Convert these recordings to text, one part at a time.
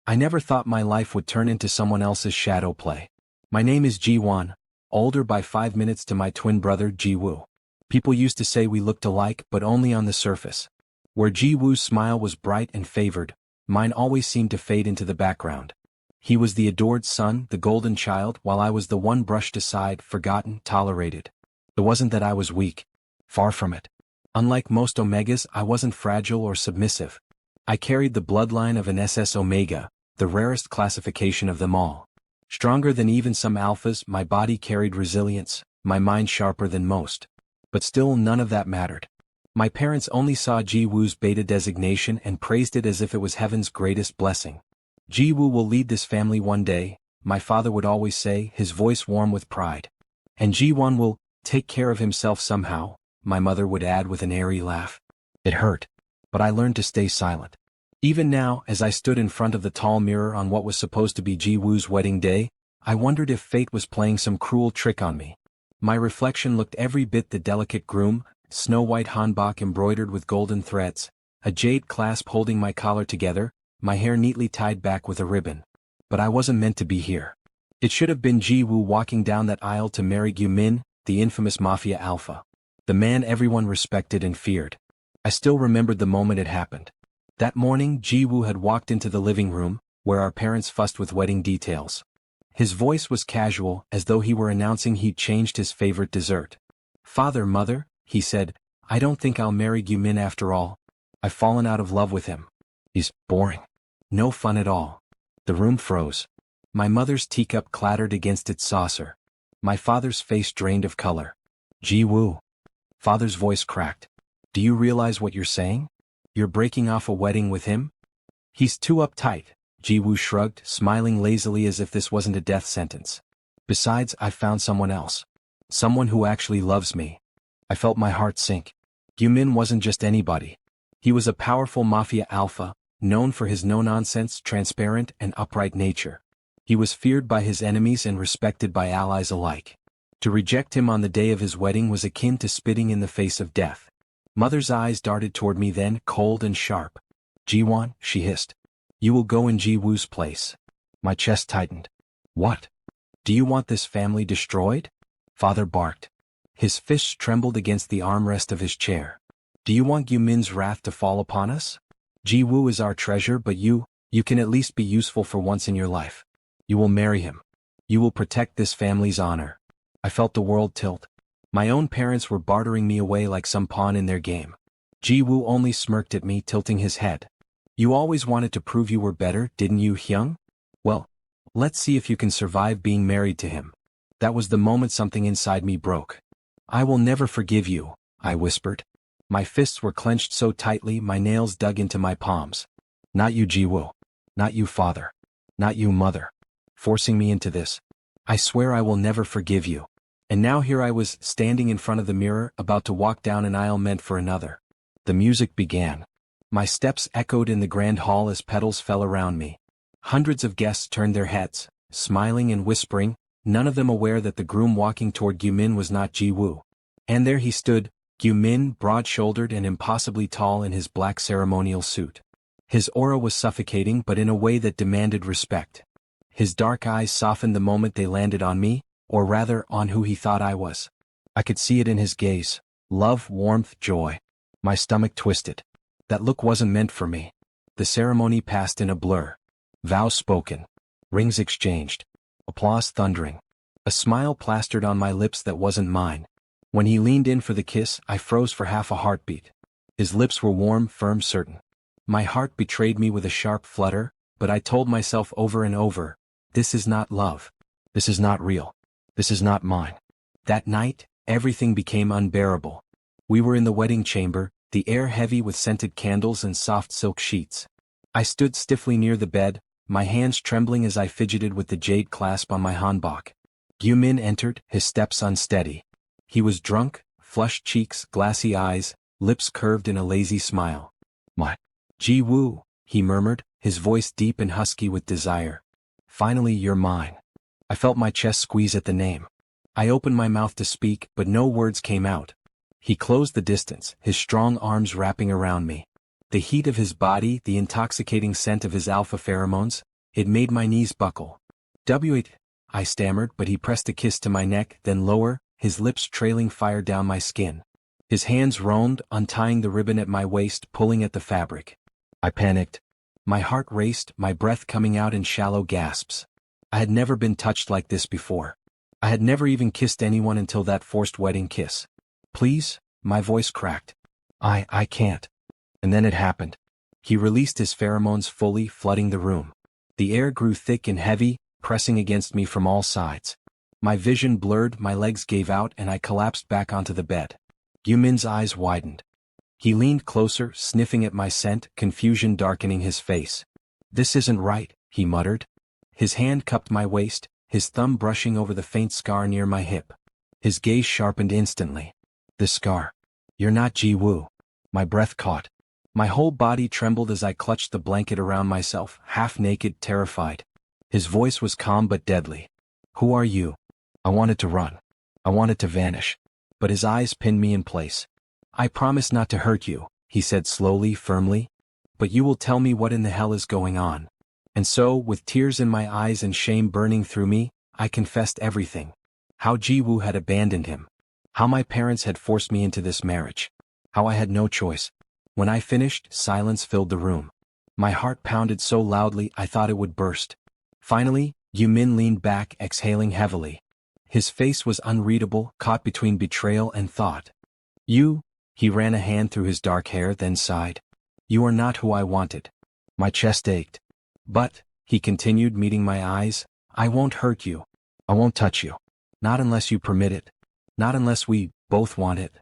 I never thought my life would turn into someone else's shadow play. My name is Ji-won, older by 5 minutes to my twin brother Ji-woo. People used to say we looked alike but only on the surface. Where Ji-woo's smile was bright and favored, mine always seemed to fade into the background. He was the adored son, the golden child, while I was the one brushed aside, forgotten, tolerated. It wasn't that I was weak. Far from it. Unlike most Omegas, I wasn't fragile or submissive. I carried the bloodline of an SS Omega, the rarest classification of them all. Stronger than even some alphas, my body carried resilience, my mind sharper than most. But still none of that mattered. My parents only saw Ji-woo's beta designation and praised it as if it was heaven's greatest blessing. Ji-woo will lead this family one day, my father would always say, his voice warm with pride. And Ji-won will take care of himself somehow, my mother would add with an airy laugh. It hurt. But I learned to stay silent. Even now, as I stood in front of the tall mirror on what was supposed to be Ji-woo's wedding day, I wondered if fate was playing some cruel trick on me. My reflection looked every bit the delicate groom, snow-white hanbok embroidered with golden threads, a jade clasp holding my collar together, my hair neatly tied back with a ribbon. But I wasn't meant to be here. It should have been Ji-woo walking down that aisle to marry Gyu-min, the infamous Mafia alpha. The man everyone respected and feared. I still remembered the moment it happened. That morning Ji-woo had walked into the living room, where our parents fussed with wedding details. His voice was casual, as though he were announcing he'd changed his favorite dessert. "Father, mother," he said, "I don't think I'll marry Gyu-min after all. I've fallen out of love with him. He's boring. No fun at all." The room froze. My mother's teacup clattered against its saucer. My father's face drained of color. "Ji-woo." Father's voice cracked. "Do you realize what you're saying? You're breaking off a wedding with him?" "He's too uptight," Ji-woo shrugged, smiling lazily as if this wasn't a death sentence. "Besides, I've found someone else. Someone who actually loves me." I felt my heart sink. Gyu-min wasn't just anybody. He was a powerful Mafia alpha, known for his no-nonsense, transparent, and upright nature. He was feared by his enemies and respected by allies alike. To reject him on the day of his wedding was akin to spitting in the face of death. Mother's eyes darted toward me then, cold and sharp. "Ji-won," she hissed. "You will go in Ji-woo's place." My chest tightened. "What? Do you want this family destroyed?" Father barked. His fists trembled against the armrest of his chair. "Do you want Gyu-min's wrath to fall upon us? Ji-woo is our treasure, but you can at least be useful for once in your life. You will marry him. You will protect this family's honor." I felt the world tilt. My own parents were bartering me away like some pawn in their game. Ji-woo only smirked at me, tilting his head. "You always wanted to prove you were better, didn't you, Hyung? Well, let's see if you can survive being married to him." That was the moment something inside me broke. "I will never forgive you," I whispered. My fists were clenched so tightly my nails dug into my palms. "Not you, Ji-woo. Not you, father. Not you, mother. Forcing me into this. I swear I will never forgive you." And now here I was, standing in front of the mirror, about to walk down an aisle meant for another. The music began. My steps echoed in the grand hall as petals fell around me. Hundreds of guests turned their heads, smiling and whispering, none of them aware that the groom walking toward Gyu-min was not Ji-woo. And there he stood, Gyu-min, broad-shouldered and impossibly tall in his black ceremonial suit. His aura was suffocating, but in a way that demanded respect. His dark eyes softened the moment they landed on me, or rather, on who he thought I was. I could see it in his gaze. Love, warmth, joy. My stomach twisted. That look wasn't meant for me. The ceremony passed in a blur. Vows spoken. Rings exchanged. Applause thundering. A smile plastered on my lips that wasn't mine. When he leaned in for the kiss, I froze for half a heartbeat. His lips were warm, firm, certain. My heart betrayed me with a sharp flutter, but I told myself over and over, this is not love. This is not real. This is not mine. That night, everything became unbearable. We were in the wedding chamber, the air heavy with scented candles and soft silk sheets. I stood stiffly near the bed, my hands trembling as I fidgeted with the jade clasp on my hanbok. Gyu-min entered, his steps unsteady. He was drunk, flushed cheeks, glassy eyes, lips curved in a lazy smile. "My Ji-woo," he murmured, his voice deep and husky with desire. "Finally you're mine." I felt my chest squeeze at the name. I opened my mouth to speak, but no words came out. He closed the distance, his strong arms wrapping around me. The heat of his body, the intoxicating scent of his alpha pheromones, It made my knees buckle. "Wait," I stammered, but he pressed a kiss to my neck, then lower, his lips trailing fire down my skin. His hands roamed, untying the ribbon at my waist, pulling at the fabric. I panicked. My heart raced, my breath coming out in shallow gasps. I had never been touched like this before. I had never even kissed anyone until that forced wedding kiss. "Please," my voice cracked. I can't." And then it happened. He released his pheromones fully, flooding the room. The air grew thick and heavy, pressing against me from all sides. My vision blurred, my legs gave out, and I collapsed back onto the bed. Yumin's eyes widened. He leaned closer, sniffing at my scent, confusion darkening his face. "This isn't right," he muttered. His hand cupped my waist, his thumb brushing over the faint scar near my hip. His gaze sharpened instantly. "This scar. You're not Ji-woo." My breath caught. My whole body trembled as I clutched the blanket around myself, half naked, terrified. His voice was calm but deadly. "Who are you?" I wanted to run. I wanted to vanish. But his eyes pinned me in place. "I promise not to hurt you," he said slowly, firmly. "But you will tell me what in the hell is going on." And so, with tears in my eyes and shame burning through me, I confessed everything. How Ji-woo had abandoned him. How my parents had forced me into this marriage. How I had no choice. When I finished, silence filled the room. My heart pounded so loudly I thought it would burst. Finally, Yumin leaned back, exhaling heavily. His face was unreadable, caught between betrayal and thought. "You," he ran a hand through his dark hair, then sighed. "You are not who I wanted." My chest ached. "But," he continued, meeting my eyes, "I won't hurt you. I won't touch you. Not unless you permit it. Not unless we both want it."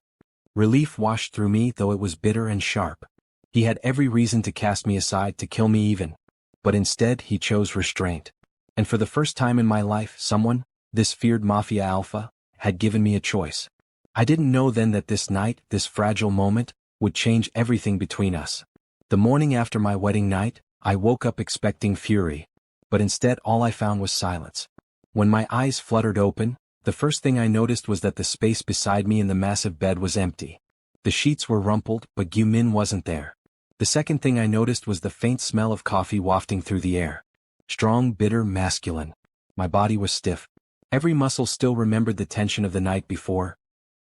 Relief washed through me, though it was bitter and sharp. He had every reason to cast me aside, to kill me even. But instead he chose restraint. And for the first time in my life, someone, this feared Mafia Alpha, had given me a choice. I didn't know then that this night, this fragile moment, would change everything between us. The morning after my wedding night, I woke up expecting fury. But instead all I found was silence. When my eyes fluttered open, the first thing I noticed was that the space beside me in the massive bed was empty. The sheets were rumpled, but Yumin wasn't there. The second thing I noticed was the faint smell of coffee wafting through the air. Strong, bitter, masculine. My body was stiff. Every muscle still remembered the tension of the night before.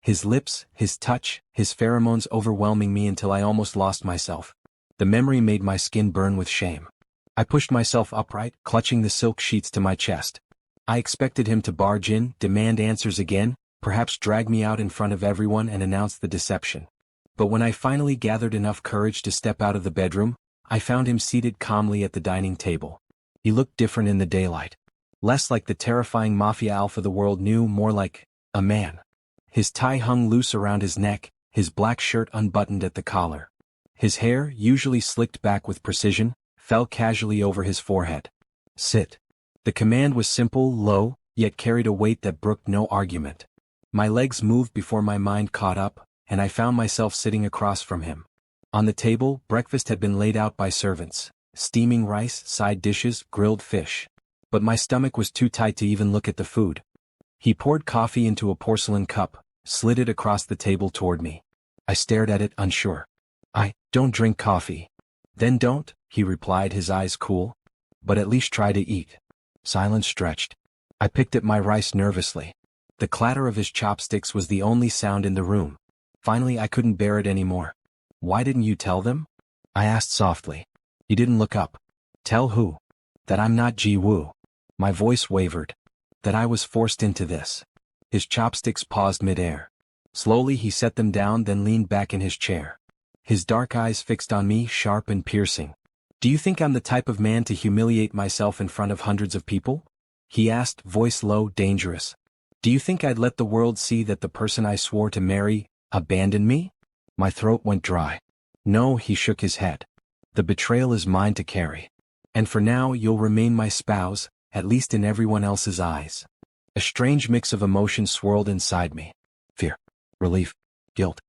His lips, his touch, his pheromones overwhelming me until I almost lost myself. The memory made my skin burn with shame. I pushed myself upright, clutching the silk sheets to my chest. I expected him to barge in, demand answers again, perhaps drag me out in front of everyone and announce the deception. But when I finally gathered enough courage to step out of the bedroom, I found him seated calmly at the dining table. He looked different in the daylight. Less like the terrifying Mafia Alpha the world knew, more like a man. His tie hung loose around his neck, his black shirt unbuttoned at the collar. His hair, usually slicked back with precision, fell casually over his forehead. "Sit." The command was simple, low, yet carried a weight that brooked no argument. My legs moved before my mind caught up, and I found myself sitting across from him. On the table, breakfast had been laid out by servants. Steaming rice, side dishes, grilled fish. But my stomach was too tight to even look at the food. He poured coffee into a porcelain cup, slid it across the table toward me. I stared at it, unsure. "I don't drink coffee." "Then don't," he replied, his eyes cool. "But at least try to eat." Silence stretched. I picked at my rice nervously. The clatter of his chopsticks was the only sound in the room. Finally I couldn't bear it anymore. "Why didn't you tell them?" I asked softly. He didn't look up. "Tell who?" "That I'm not Ji-woo." My voice wavered. "That I was forced into this." His chopsticks paused midair. Slowly he set them down, then leaned back in his chair. His dark eyes fixed on me, sharp and piercing. "Do you think I'm the type of man to humiliate myself in front of hundreds of people?" he asked, voice low, dangerous. "Do you think I'd let the world see that the person I swore to marry abandoned me?" My throat went dry. "No," he shook his head. "The betrayal is mine to carry. And for now you'll remain my spouse, at least in everyone else's eyes." A strange mix of emotions swirled inside me. Fear, relief, guilt.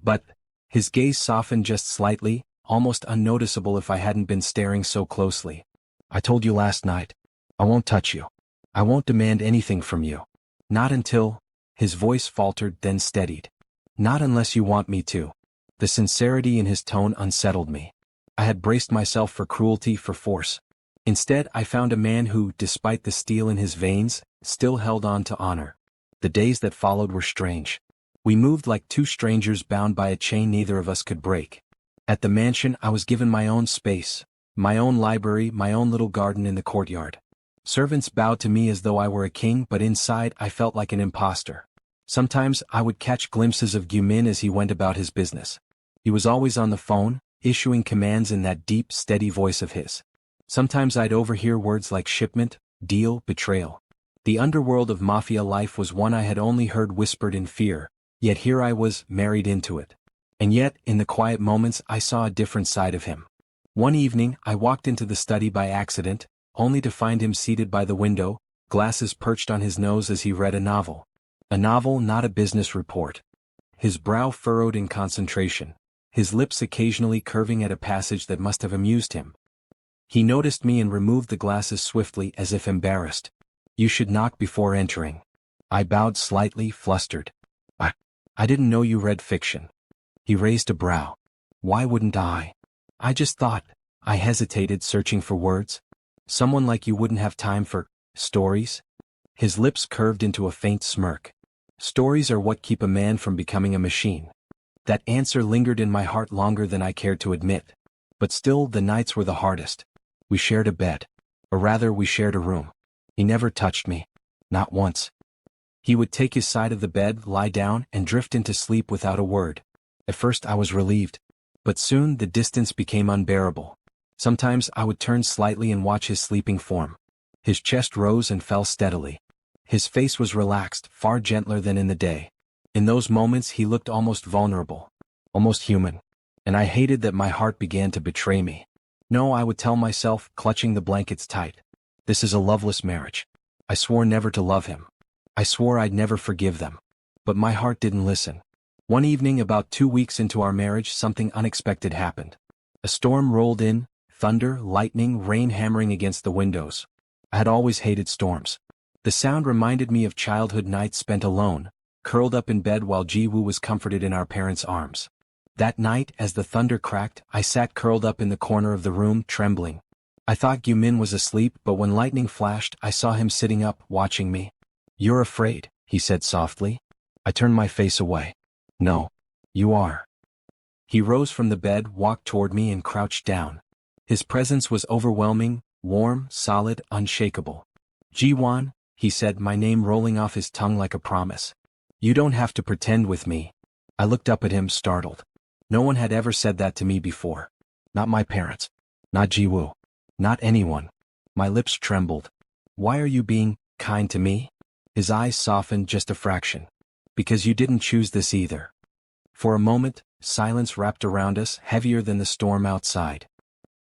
But his gaze softened just slightly, almost unnoticeable if I hadn't been staring so closely. "I told you last night. I won't touch you. I won't demand anything from you. Not until—" his voice faltered, then steadied. "Not unless you want me to." The sincerity in his tone unsettled me. I had braced myself for cruelty, for force. Instead, I found a man who, despite the steel in his veins, still held on to honor. The days that followed were strange. We moved like two strangers bound by a chain neither of us could break. At the mansion, I was given my own space, my own library, my own little garden in the courtyard. Servants bowed to me as though I were a king, but inside I felt like an imposter. Sometimes I would catch glimpses of Gumin as he went about his business. He was always on the phone, issuing commands in that deep, steady voice of his. Sometimes I'd overhear words like shipment, deal, betrayal. The underworld of Mafia life was one I had only heard whispered in fear, yet here I was, married into it. And yet, in the quiet moments, I saw a different side of him. One evening, I walked into the study by accident, only to find him seated by the window, glasses perched on his nose as he read a novel. A novel, not a business report. His brow furrowed in concentration, his lips occasionally curving at a passage that must have amused him. He noticed me and removed the glasses swiftly as if embarrassed. "You should knock before entering." I bowed slightly, flustered. I didn't know you read fiction." He raised a brow. "Why wouldn't I? I just thought." I hesitated, searching for words. "Someone like you wouldn't have time for stories?" His lips curved into a faint smirk. "Stories are what keep a man from becoming a machine." That answer lingered in my heart longer than I cared to admit. But still, the nights were the hardest. We shared a bed. Or rather, we shared a room. He never touched me. Not once. He would take his side of the bed, lie down, and drift into sleep without a word. At first I was relieved. But soon the distance became unbearable. Sometimes I would turn slightly and watch his sleeping form. His chest rose and fell steadily. His face was relaxed, far gentler than in the day. In those moments he looked almost vulnerable. Almost human. And I hated that my heart began to betray me. No, I would tell myself, clutching the blankets tight. This is a loveless marriage. I swore never to love him. I swore I'd never forgive them. But my heart didn't listen. One evening, about 2 weeks into our marriage, something unexpected happened. A storm rolled in, thunder, lightning, rain hammering against the windows. I had always hated storms. The sound reminded me of childhood nights spent alone, curled up in bed while Ji-woo was comforted in our parents' arms. That night, as the thunder cracked, I sat curled up in the corner of the room, trembling. I thought Gumin was asleep, but when lightning flashed, I saw him sitting up, watching me. "You're afraid," he said softly. I turned my face away. "No. You are." He rose from the bed, walked toward me, and crouched down. His presence was overwhelming, warm, solid, unshakable. "Ji-won," he said, my name rolling off his tongue like a promise. "You don't have to pretend with me." I looked up at him, startled. No one had ever said that to me before. Not my parents. Not Ji-woo. Not anyone. My lips trembled. "Why are you being kind to me?" His eyes softened just a fraction. "Because you didn't choose this either." For a moment, silence wrapped around us, heavier than the storm outside.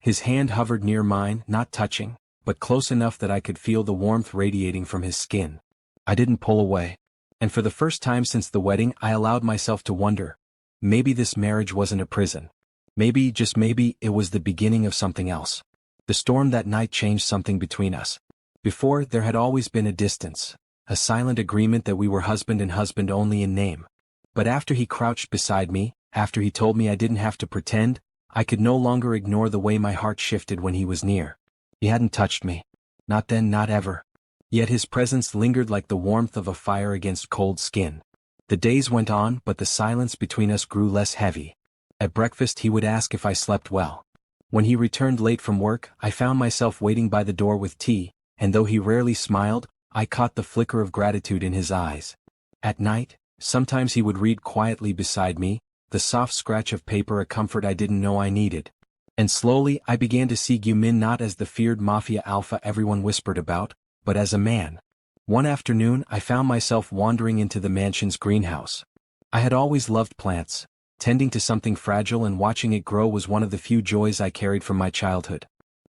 His hand hovered near mine, not touching, but close enough that I could feel the warmth radiating from his skin. I didn't pull away. And for the first time since the wedding, I allowed myself to wonder. Maybe this marriage wasn't a prison. Maybe, just maybe, it was the beginning of something else. The storm that night changed something between us. Before, there had always been a distance, a silent agreement that we were husband and husband only in name. But after he crouched beside me, after he told me I didn't have to pretend, I could no longer ignore the way my heart shifted when he was near. He hadn't touched me. Not then, not ever. Yet his presence lingered like the warmth of a fire against cold skin. The days went on, but the silence between us grew less heavy. At breakfast he would ask if I slept well. When he returned late from work, I found myself waiting by the door with tea, and though he rarely smiled, I caught the flicker of gratitude in his eyes. At night, sometimes he would read quietly beside me, the soft scratch of paper a comfort I didn't know I needed. And slowly I began to see Gumin not as the feared Mafia alpha everyone whispered about, but as a man. One afternoon I found myself wandering into the mansion's greenhouse. I had always loved plants. Tending to something fragile and watching it grow was one of the few joys I carried from my childhood.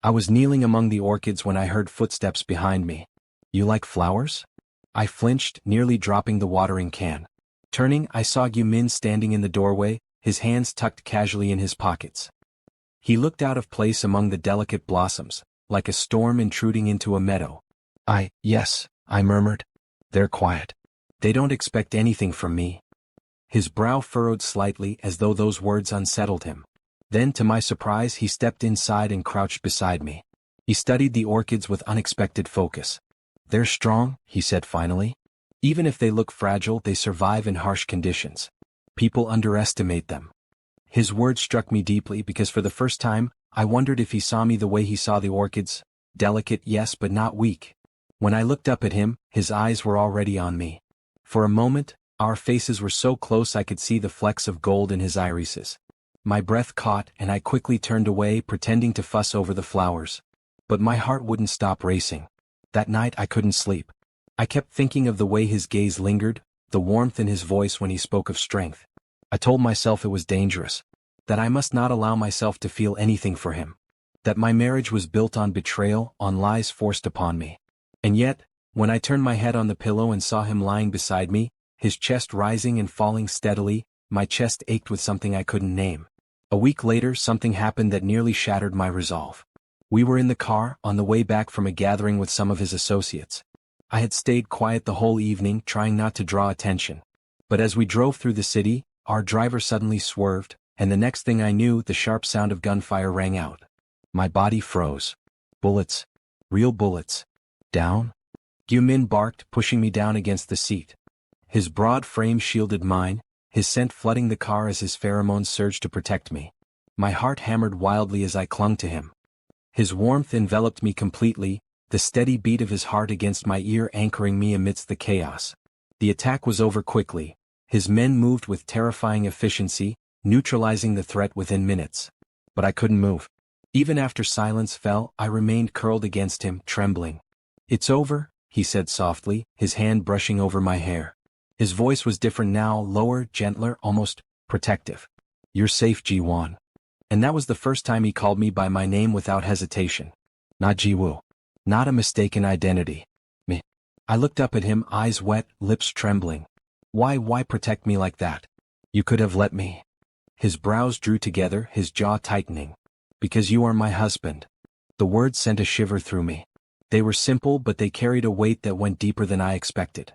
I was kneeling among the orchids when I heard footsteps behind me. "You like flowers?" I flinched, nearly dropping the watering can. Turning, I saw Gumin standing in the doorway, his hands tucked casually in his pockets. He looked out of place among the delicate blossoms, like a storm intruding into a meadow. Yes, I murmured. "They're quiet. They don't expect anything from me." His brow furrowed slightly as though those words unsettled him. Then, to my surprise, he stepped inside and crouched beside me. He studied the orchids with unexpected focus. "They're strong," he said finally. "Even if they look fragile, they survive in harsh conditions. People underestimate them." His words struck me deeply because for the first time, I wondered if he saw me the way he saw the orchids, delicate, yes, but not weak. When I looked up at him, his eyes were already on me. For a moment, our faces were so close I could see the flecks of gold in his irises. My breath caught and I quickly turned away, pretending to fuss over the flowers. But my heart wouldn't stop racing. That night I couldn't sleep. I kept thinking of the way his gaze lingered, the warmth in his voice when he spoke of strength. I told myself it was dangerous, that I must not allow myself to feel anything for him, that my marriage was built on betrayal, on lies forced upon me. And yet, when I turned my head on the pillow and saw him lying beside me, his chest rising and falling steadily, my chest ached with something I couldn't name. A week later, something happened that nearly shattered my resolve. We were in the car, on the way back from a gathering with some of his associates. I had stayed quiet the whole evening, trying not to draw attention. But as we drove through the city, our driver suddenly swerved, and the next thing I knew, the sharp sound of gunfire rang out. My body froze. Bullets. Real bullets. Down? Gyu-min barked, pushing me down against the seat. His broad frame shielded mine, his scent flooding the car as his pheromones surged to protect me. My heart hammered wildly as I clung to him. His warmth enveloped me completely, the steady beat of his heart against my ear anchoring me amidst the chaos. The attack was over quickly. His men moved with terrifying efficiency, neutralizing the threat within minutes. But I couldn't move. Even after silence fell, I remained curled against him, trembling. "It's over," he said softly, his hand brushing over my hair. His voice was different now, lower, gentler, almost protective. "You're safe, Ji-won." And that was the first time he called me by my name without hesitation. Not Ji-woo. Not a mistaken identity. Me. I looked up at him, eyes wet, lips trembling. Why protect me like that? You could have let me." His brows drew together, his jaw tightening. "Because you are my husband." The words sent a shiver through me. They were simple, but they carried a weight that went deeper than I expected.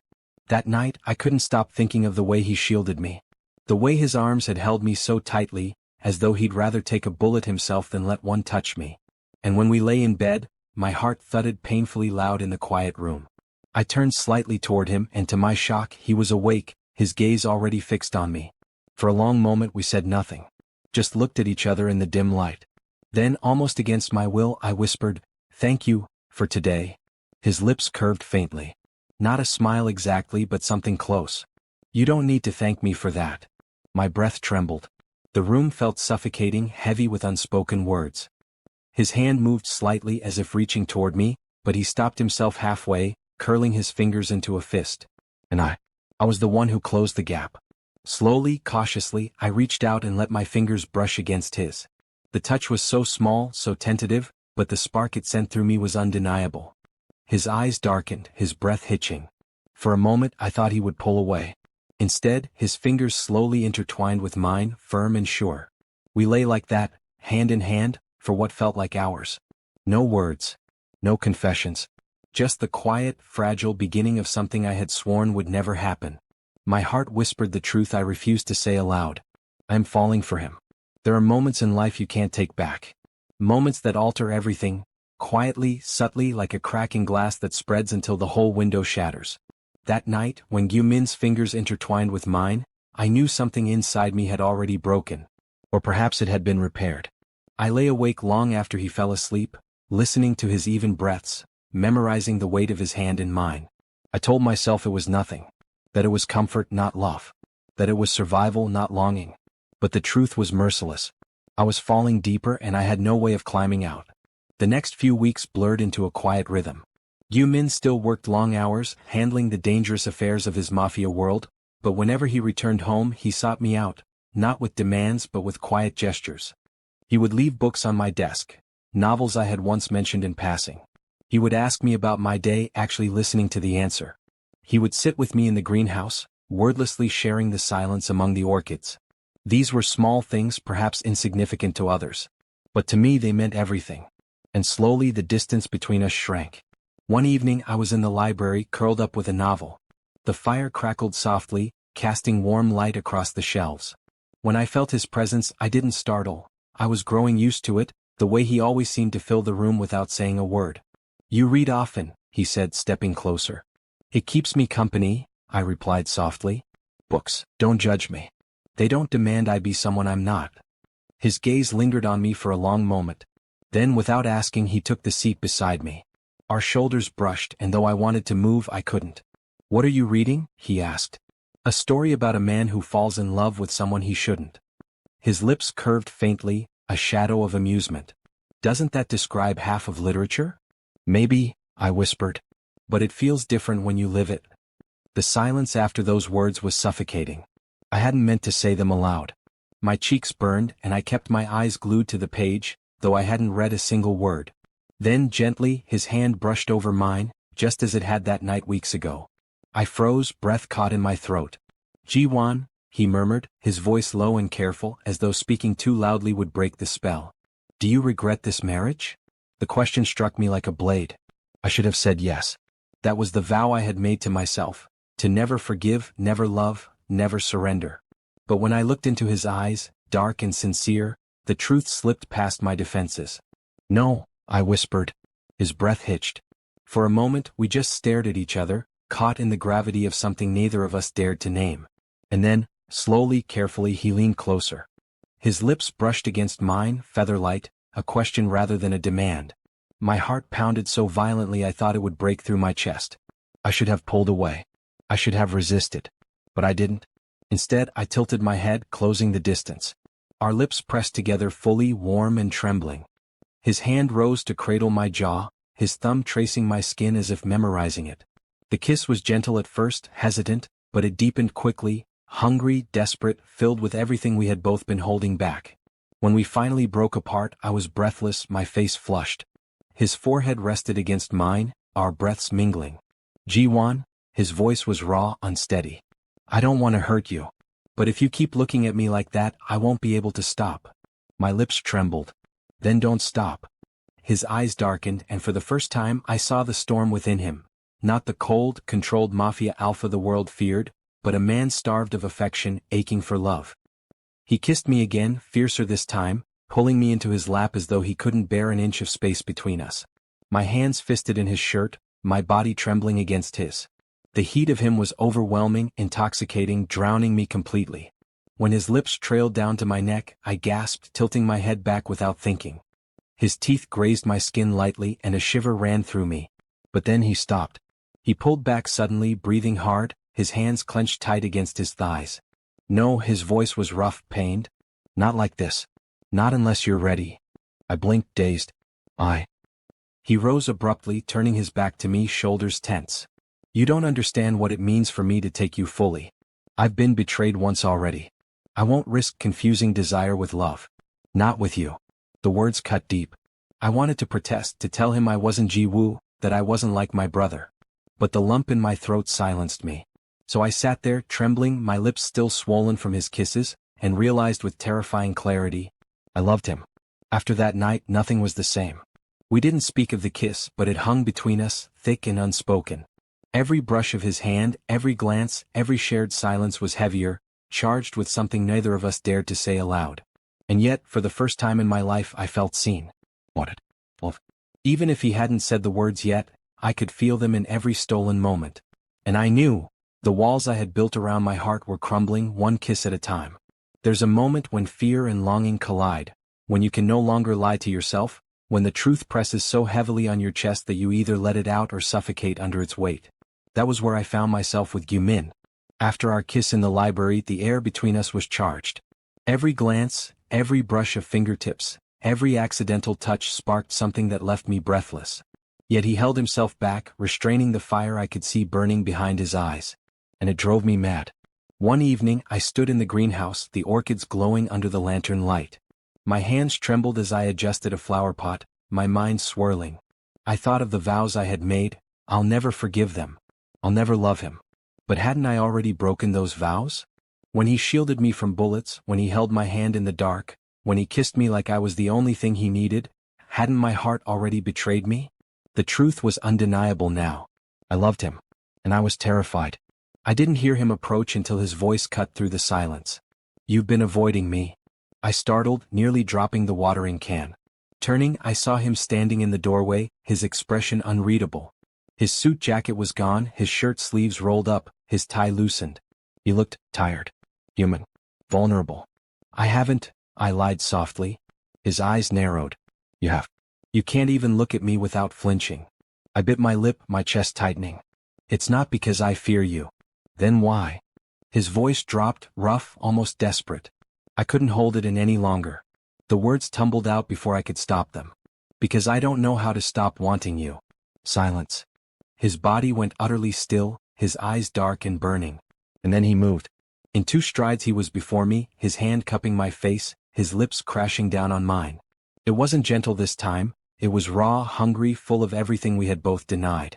That night, I couldn't stop thinking of the way he shielded me. The way his arms had held me so tightly, as though he'd rather take a bullet himself than let one touch me. And when we lay in bed, my heart thudded painfully loud in the quiet room. I turned slightly toward him, and to my shock, he was awake, his gaze already fixed on me. For a long moment we said nothing. Just looked at each other in the dim light. Then, almost against my will, I whispered, "Thank you, for today." His lips curved faintly. Not a smile exactly, but something close. "You don't need to thank me for that." My breath trembled. The room felt suffocating, heavy with unspoken words. His hand moved slightly as if reaching toward me, but he stopped himself halfway, curling his fingers into a fist. And I was the one who closed the gap. Slowly, cautiously, I reached out and let my fingers brush against his. The touch was so small, so tentative, but the spark it sent through me was undeniable. His eyes darkened, his breath hitching. For a moment I thought he would pull away. Instead, his fingers slowly intertwined with mine, firm and sure. We lay like that, hand in hand, for what felt like hours. No words. No confessions. Just the quiet, fragile beginning of something I had sworn would never happen. My heart whispered the truth I refused to say aloud. I'm falling for him. There are moments in life you can't take back. Moments that alter everything, quietly, subtly, like a crack in glass that spreads until the whole window shatters. That night, when Gyu-min's fingers intertwined with mine, I knew something inside me had already broken. Or perhaps it had been repaired. I lay awake long after he fell asleep, listening to his even breaths, memorizing the weight of his hand in mine. I told myself it was nothing. That it was comfort, not love. That it was survival, not longing. But the truth was merciless. I was falling deeper and I had no way of climbing out. The next few weeks blurred into a quiet rhythm. Gyu-min still worked long hours, handling the dangerous affairs of his Mafia world, but whenever he returned home he sought me out, not with demands but with quiet gestures. He would leave books on my desk, novels I had once mentioned in passing. He would ask me about my day, actually listening to the answer. He would sit with me in the greenhouse, wordlessly sharing the silence among the orchids. These were small things, perhaps insignificant to others. But to me they meant everything. And slowly the distance between us shrank. One evening I was in the library, curled up with a novel. The fire crackled softly, casting warm light across the shelves. When I felt his presence I didn't startle. I was growing used to it, The way he always seemed to fill the room without saying a word. "You read often," he said, stepping closer. "It keeps me company," I replied softly. "Books, don't judge me. They don't demand I be someone I'm not." His gaze lingered on me for a long moment. Then, without asking, he took the seat beside me. Our shoulders brushed, and though I wanted to move, I couldn't. "What are you reading?" he asked. "A story about a man who falls in love with someone he shouldn't." His lips curved faintly, a shadow of amusement. "Doesn't that describe half of literature?" "Maybe," I whispered. "But it feels different when you live it." The silence after those words was suffocating. I hadn't meant to say them aloud. My cheeks burned, and I kept my eyes glued to the page, though I hadn't read a single word. Then, gently, his hand brushed over mine, just as it had that night weeks ago. I froze, breath caught in my throat. "Ji-won," he murmured, his voice low and careful, as though speaking too loudly would break the spell. "Do you regret this marriage?" The question struck me like a blade. I should have said yes. That was the vow I had made to myself, to never forgive, never love, never surrender. But when I looked into his eyes, dark and sincere, the truth slipped past my defenses. "No," I whispered. His breath hitched. For a moment we just stared at each other, caught in the gravity of something neither of us dared to name. And then, slowly, carefully, he leaned closer. His lips brushed against mine, feather-light, a question rather than a demand. My heart pounded so violently I thought it would break through my chest. I should have pulled away. I should have resisted. But I didn't. Instead, I tilted my head, closing the distance. Our lips pressed together fully, warm and trembling. His hand rose to cradle my jaw, his thumb tracing my skin as if memorizing it. The kiss was gentle at first, hesitant, but it deepened quickly, hungry, desperate, filled with everything we had both been holding back. When we finally broke apart, I was breathless, my face flushed. His forehead rested against mine, our breaths mingling. "Ji-won," his voice was raw, unsteady. "I don't want to hurt you. But if you keep looking at me like that, I won't be able to stop." My lips trembled. "Then don't stop." His eyes darkened, and for the first time I saw the storm within him. Not the cold, controlled Mafia alpha the world feared, but a man starved of affection, aching for love. He kissed me again, fiercer this time, pulling me into his lap as though he couldn't bear an inch of space between us. My hands fisted in his shirt, my body trembling against his. The heat of him was overwhelming, intoxicating, drowning me completely. When his lips trailed down to my neck, I gasped, tilting my head back without thinking. His teeth grazed my skin lightly, and a shiver ran through me. But then he stopped. He pulled back suddenly, breathing hard, his hands clenched tight against his thighs. "No," his voice was rough, pained. "Not like this. Not unless you're ready." I blinked, dazed. He rose abruptly, turning his back to me, shoulders tense. "You don't understand what it means for me to take you fully. I've been betrayed once already. I won't risk confusing desire with love. Not with you." The words cut deep. I wanted to protest, to tell him I wasn't Ji-woo, that I wasn't like my brother. But the lump in my throat silenced me. So I sat there, trembling, my lips still swollen from his kisses, and realized with terrifying clarity, I loved him. After that night, nothing was the same. We didn't speak of the kiss, but it hung between us, thick and unspoken. Every brush of his hand, every glance, every shared silence was heavier, charged with something neither of us dared to say aloud. And yet, for the first time in my life, I felt seen. Wanted. Love. Even if he hadn't said the words yet, I could feel them in every stolen moment. And I knew, the walls I had built around my heart were crumbling, one kiss at a time. There's a moment when fear and longing collide, when you can no longer lie to yourself, when the truth presses so heavily on your chest that you either let it out or suffocate under its weight. That was where I found myself with Gyu-min. After our kiss in the library, the air between us was charged. Every glance, every brush of fingertips, every accidental touch sparked something that left me breathless. Yet he held himself back, restraining the fire I could see burning behind his eyes. And it drove me mad. One evening, I stood in the greenhouse, the orchids glowing under the lantern light. My hands trembled as I adjusted a flower pot, my mind swirling. I thought of the vows I had made. I'll never forgive them. I'll never love him. But hadn't I already broken those vows? When he shielded me from bullets, when he held my hand in the dark, when he kissed me like I was the only thing he needed, hadn't my heart already betrayed me? The truth was undeniable now. I loved him. And I was terrified. I didn't hear him approach until his voice cut through the silence. "You've been avoiding me." I startled, nearly dropping the watering can. Turning, I saw him standing in the doorway, his expression unreadable. His suit jacket was gone, his shirt sleeves rolled up, his tie loosened. He looked tired, human, vulnerable. I lied softly. His eyes narrowed. You have. You can't even look at me without flinching. I bit my lip, my chest tightening. It's not because I fear you. Then why? His voice dropped, rough, almost desperate. I couldn't hold it in any longer. The words tumbled out before I could stop them. Because I don't know how to stop wanting you. Silence. His body went utterly still, his eyes dark and burning. And then he moved. In 2 strides he was before me, his hand cupping my face, his lips crashing down on mine. It wasn't gentle this time, it was raw, hungry, full of everything we had both denied.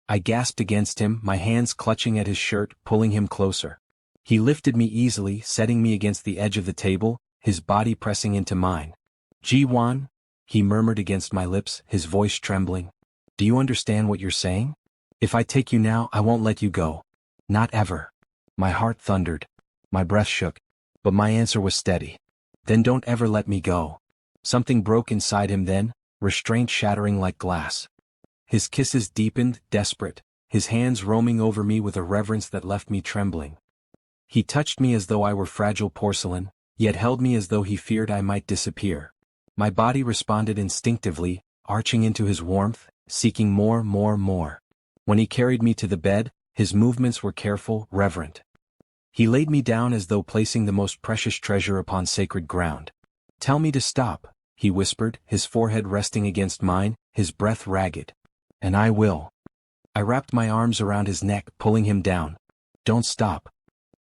I gasped against him, my hands clutching at his shirt, pulling him closer. He lifted me easily, setting me against the edge of the table, his body pressing into mine. Ji-won, he murmured against my lips, his voice trembling. Do you understand what you're saying? If I take you now, I won't let you go. Not ever. My heart thundered. My breath shook. But my answer was steady. Then don't ever let me go. Something broke inside him then, restraint shattering like glass. His kisses deepened, desperate, his hands roaming over me with a reverence that left me trembling. He touched me as though I were fragile porcelain, yet held me as though he feared I might disappear. My body responded instinctively, arching into his warmth, seeking more. When he carried me to the bed, his movements were careful, reverent. He laid me down as though placing the most precious treasure upon sacred ground. Tell me to stop, he whispered, his forehead resting against mine, his breath ragged. And I will. I wrapped my arms around his neck, pulling him down. Don't stop.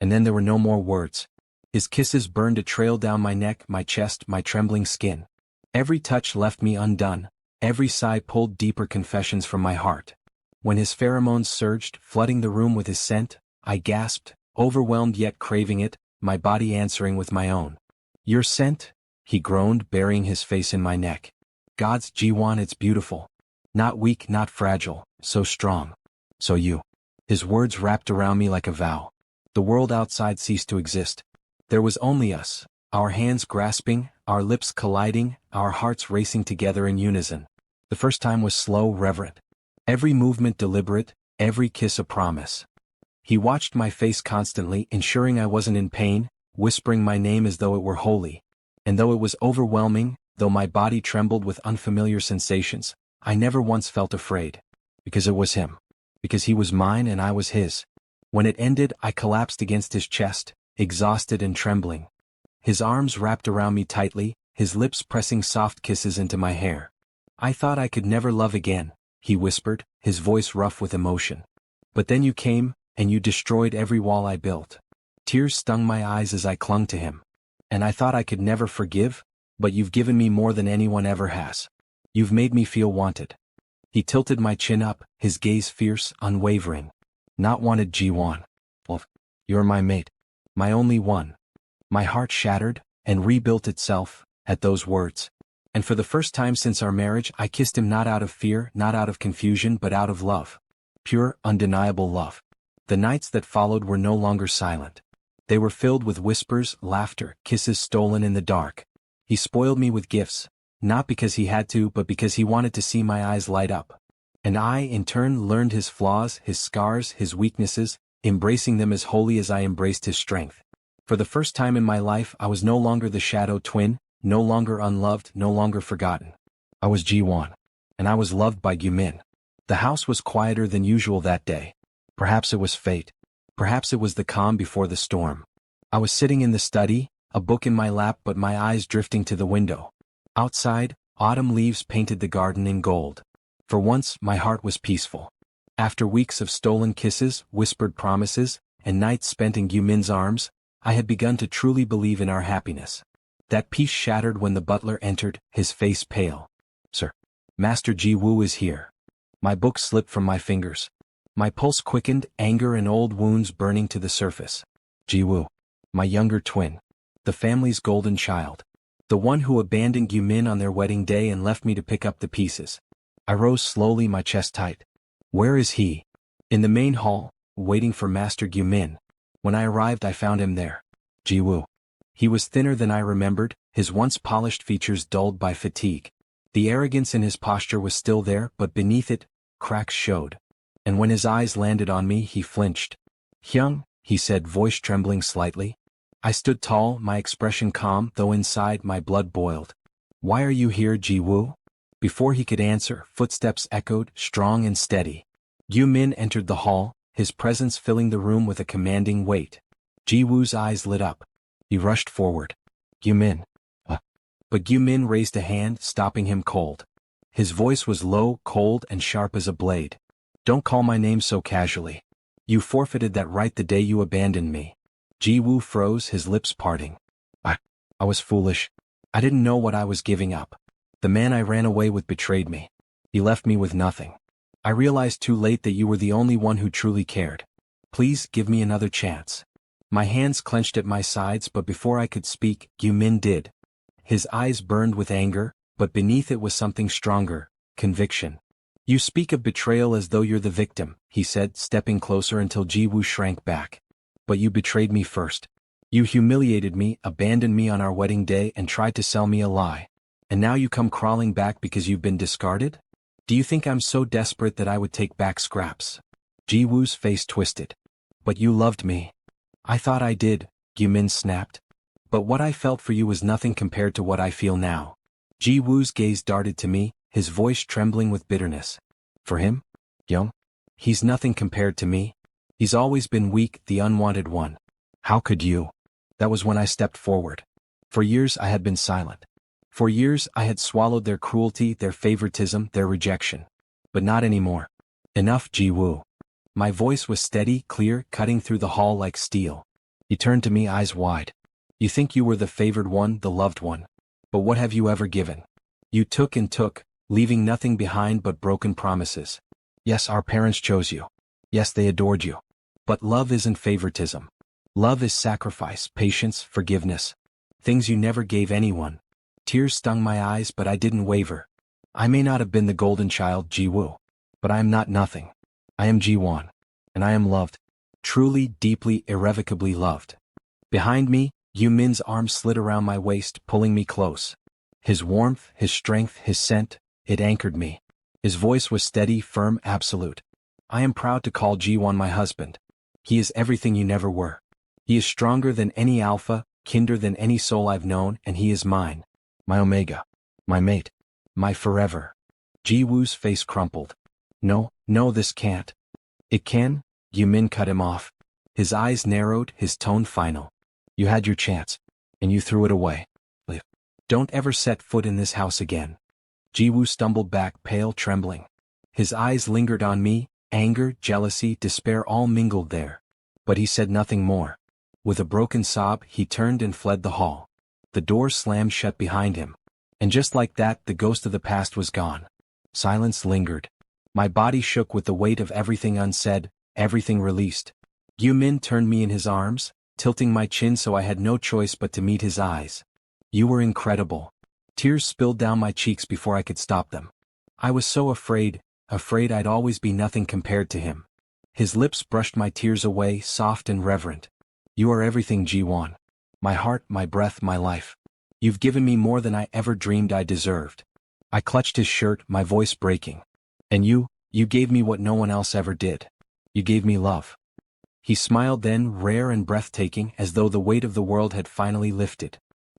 And then there were no more words. His kisses burned a trail down my neck, my chest, my trembling skin. Every touch left me undone, every sigh pulled deeper confessions from my heart. When his pheromones surged, flooding the room with his scent, I gasped, overwhelmed yet craving it, my body answering with my own. Your scent? He groaned, burying his face in my neck. God's Ji-won, it's beautiful. Not weak, not fragile, so strong. So you. His words wrapped around me like a vow. The world outside ceased to exist. There was only us, our hands grasping, our lips colliding, our hearts racing together in unison. The first time was slow, reverent. Every movement deliberate, every kiss a promise. He watched my face constantly, ensuring I wasn't in pain, whispering my name as though it were holy. And though it was overwhelming, though my body trembled with unfamiliar sensations, I never once felt afraid. Because it was him. Because he was mine and I was his. When it ended, I collapsed against his chest, exhausted and trembling. His arms wrapped around me tightly, his lips pressing soft kisses into my hair. I thought I could never love again, he whispered, his voice rough with emotion. But then you came, and you destroyed every wall I built. Tears stung my eyes as I clung to him. And I thought I could never forgive, but you've given me more than anyone ever has. You've made me feel wanted. He tilted my chin up, his gaze fierce, unwavering. Not wanted, Ji-won. Well, you're my mate. My only one. My heart shattered, and rebuilt itself, at those words. And for the first time since our marriage, I kissed him not out of fear, not out of confusion, but out of love. Pure, undeniable love. The nights that followed were no longer silent. They were filled with whispers, laughter, kisses stolen in the dark. He spoiled me with gifts, not because he had to, but because he wanted to see my eyes light up. And I, in turn, learned his flaws, his scars, his weaknesses, embracing them as wholly as I embraced his strength. For the first time in my life, I was no longer the shadow twin, no longer unloved, no longer forgotten. I was Ji-won. And I was loved by Gyu-min. The house was quieter than usual that day. Perhaps it was fate. Perhaps it was the calm before the storm. I was sitting in the study, a book in my lap but my eyes drifting to the window. Outside, autumn leaves painted the garden in gold. For once, my heart was peaceful. After weeks of stolen kisses, whispered promises, and nights spent in Gyu-min's arms, I had begun to truly believe in our happiness. That peace shattered when the butler entered, his face pale. Sir, Master Ji-woo is here. My book slipped from my fingers. My pulse quickened, anger and old wounds burning to the surface. Ji-woo. My younger twin. The family's golden child. The one who abandoned Gyu-min on their wedding day and left me to pick up the pieces. I rose slowly, my chest tight. Where is he? In the main hall, waiting for Master Gyu-min. When I arrived, I found him there. Ji-woo. He was thinner than I remembered, his once polished features dulled by fatigue. The arrogance in his posture was still there, but beneath it, cracks showed. And when his eyes landed on me, he flinched. "Hyung," he said, voice trembling slightly. I stood tall, my expression calm, though inside my blood boiled. "Why are you here, Ji-woo?" Before he could answer, footsteps echoed, strong and steady. Gyu-min entered the hall, his presence filling the room with a commanding weight. Ji-woo's eyes lit up. He rushed forward. "Gyu-min." But Gyu-min raised a hand, stopping him cold. His voice was low, cold, and sharp as a blade. "Don't call my name so casually. You forfeited that right the day you abandoned me." Ji-woo froze, his lips parting. I was foolish. I didn't know what I was giving up. The man I ran away with betrayed me. He left me with nothing. I realized too late that you were the only one who truly cared. Please give me another chance." My hands clenched at my sides, but before I could speak, Gyu-min did. His eyes burned with anger, but beneath it was something stronger, conviction. "You speak of betrayal as though you're the victim," he said, stepping closer until Ji-woo shrank back. "But you betrayed me first. You humiliated me, abandoned me on our wedding day, and tried to sell me a lie. And now you come crawling back because you've been discarded? Do you think I'm so desperate that I would take back scraps?" Ji-woo's face twisted. "But you loved me." "I thought I did," Gyu-min snapped. "But what I felt for you was nothing compared to what I feel now." Ji-woo's gaze darted to me, his voice trembling with bitterness. "For him? Young? He's nothing compared to me. He's always been weak, the unwanted one. How could you?" That was when I stepped forward. For years I had been silent. For years I had swallowed their cruelty, their favoritism, their rejection. But not anymore. "Enough, Ji-woo." My voice was steady, clear, cutting through the hall like steel. He turned to me, eyes wide. "You think you were the favored one, the loved one. But what have you ever given? You took and took, leaving nothing behind but broken promises. Yes, our parents chose you. Yes, they adored you. But love isn't favoritism. Love is sacrifice, patience, forgiveness. Things you never gave anyone." Tears stung my eyes, but I didn't waver. "I may not have been the golden child, Ji-woo. But I am not nothing. I am Ji-won. And I am loved. Truly, deeply, irrevocably loved." Behind me, Gyu-min's arm slid around my waist, pulling me close. His warmth, his strength, his scent, it anchored me. His voice was steady, firm, absolute. "I am proud to call Ji-won my husband. He is everything you never were. He is stronger than any alpha, kinder than any soul I've known, and he is mine. My omega. My mate. My forever." Ji-woo's face crumpled. No, this can't." "It can," Gyu-min cut him off. His eyes narrowed, his tone final. "You had your chance. And you threw it away. Don't ever set foot in this house again." Ji-woo stumbled back, pale, trembling. His eyes lingered on me, anger, jealousy, despair all mingled there. But he said nothing more. With a broken sob, he turned and fled the hall. The door slammed shut behind him. And just like that, the ghost of the past was gone. Silence lingered. My body shook with the weight of everything unsaid, everything released. Gyu-min turned me in his arms, tilting my chin so I had no choice but to meet his eyes. "You were incredible." Tears spilled down my cheeks before I could stop them. I was so afraid I'd always be nothing compared to him. His lips brushed my tears away, soft and reverent. "You are everything, Ji-won. My heart, my breath, my life. You've given me more than I ever dreamed I deserved." I clutched his shirt, my voice breaking. "And you gave me what no one else ever did. You gave me love." He smiled then, rare and breathtaking, as though the weight of the world had finally lifted.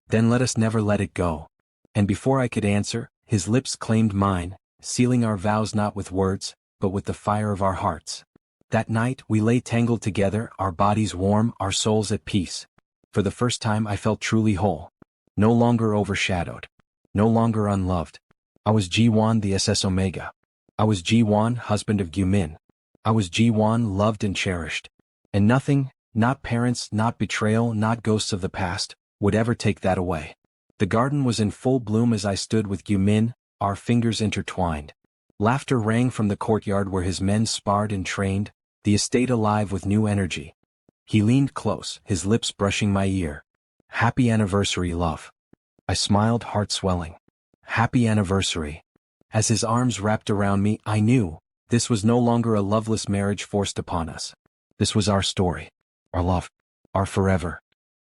"Then let us never let it go." And before I could answer, his lips claimed mine, sealing our vows not with words, but with the fire of our hearts. That night, we lay tangled together, our bodies warm, our souls at peace. For the first time I felt truly whole. No longer overshadowed. No longer unloved. I was Ji-won, the SS Omega. I was Ji-won, husband of Gyu-min. I was Ji-won, loved and cherished. And nothing, not parents, not betrayal, not ghosts of the past, would ever take that away. The garden was in full bloom as I stood with Gyu-min, our fingers intertwined. Laughter rang from the courtyard where his men sparred and trained, the estate alive with new energy. He leaned close, his lips brushing my ear. "Happy anniversary, love." I smiled, heart swelling. "Happy anniversary." As his arms wrapped around me, I knew, this was no longer a loveless marriage forced upon us. This was our story. Our love. Our forever.